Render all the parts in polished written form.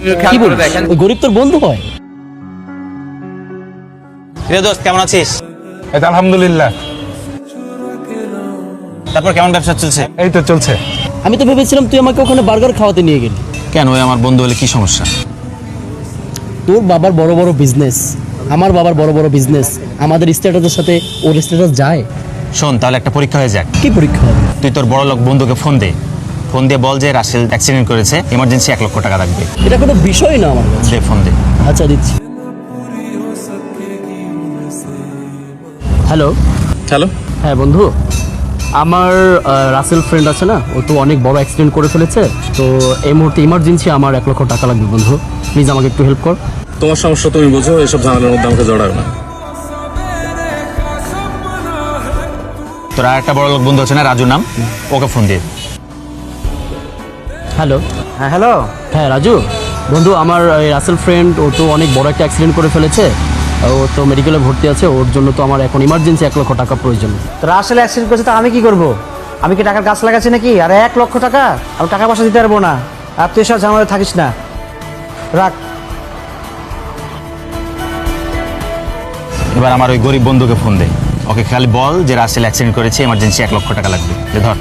কি বলিস? ওই গরিব তোর বন্ধু হয়? রে দোস্ত, কেমন আছিস? এই তো আলহামদুলিল্লাহ। তারপর কেমন ব্যবসা চলছে? এই তো চলছে। আমি তো ভেবেছিলাম তুই আমাকে ওখানে বার্গার খাওয়াতে নিয়ে গেলি। কেন, ওই আমার বন্ধু হলে কি সমস্যা? তোর বাবার বড় বড় বিজনেস, আমার বাবার বড় বড় বিজনেস, আমাদের স্ট্যাটাসের সাথে ওর স্ট্যাটাস যায়? শোন, তাহলে একটা পরীক্ষা হয়ে যাক। কি পরীক্ষা হবে? তুই তোর বড় লোক বন্ধুকে ফোন দিয়ে বল যে রাসেল অ্যাক্সিডেন্ট করেছে, ইমার্জেন্সি 1 লক্ষ টাকা লাগবে। এটা কোনো বিষয় না আমার কাছে। ফোন দে। আচ্ছা, দিচ্ছি। হ্যালো। হ্যালো। হ্যাঁ বন্ধু, আমার রাসেল ফ্রেন্ড আছে না, ও তো অনেক বড় অ্যাক্সিডেন্ট করে ফেলেছে। তো এই মুহূর্তে ইমার্জেন্সি আমার 1 লক্ষ টাকা লাগবে বন্ধু, প্লিজ আমাকে একটু হেল্প কর। তোমার সমস্যা তুমি বুঝো, এসব ঝামেলার মধ্যে আমাকে জড়াও না। তোর আর একটা বড় লোক বন্ধু আছে না, রাজু নাম, ওকে ফোন দিয়ে। হ্যালো। হ্যাঁ হ্যালো। হ্যাঁ রাজু বন্ধু, আমার এই রাসেল ফ্রেন্ড ও তো অনেক বড় একটা অ্যাক্সিডেন্ট করে ফেলেছে। ও তো মেডিকেলে ভর্তি আছে, ওর জন্য তো আমার এখন ইমার্জেন্সি 1 লক্ষ টাকা প্রয়োজন। তোরা আসলে অ্যাক্সিডেন্ট করেছে, তা আমি কি করব? আমি কি টাকার গাছ লাগাচ্ছি নাকি? আর 1 লক্ষ টাকা আমি টাকা পয়সা দিতে পারবো না। আর তুই সব ঝামেলা থাকিস না, রাখ। এবার আমার ওই গরিব বন্ধুকে ফোন দে, ওকে খালি বল যে রাসেল অ্যাক্সিডেন্ট করেছে, ইমার্জেন্সি 1 লক্ষ টাকা লাগবে। ধর।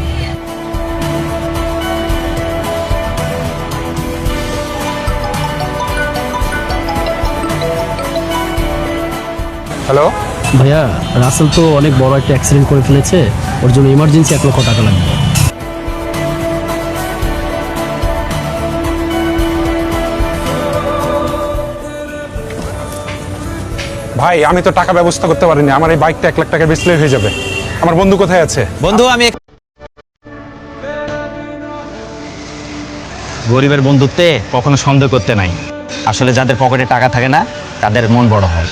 হ্যালো। ভাইয়া, রাসেল তো অনেক বড় একটা অ্যাক্সিডেন্ট করে ফেলেছে, ওর জন্য ইমার্জেন্সি 1 লক্ষ টাকা লাগবে। ভাই, আমি তো টাকা ব্যবস্থা করতে পারিনি। আমার এই বাইকটা 1 লাখ টাকা বেচলেই হয়ে যাবে। আমার বন্ধু কোথায় আছে? বন্ধু, আমি গরিবের বন্ধুত্বে কখনো সন্দেহ করতে নাই। আসলে যাদের পকেটে টাকা থাকে না, তাদের মন বড় হয়।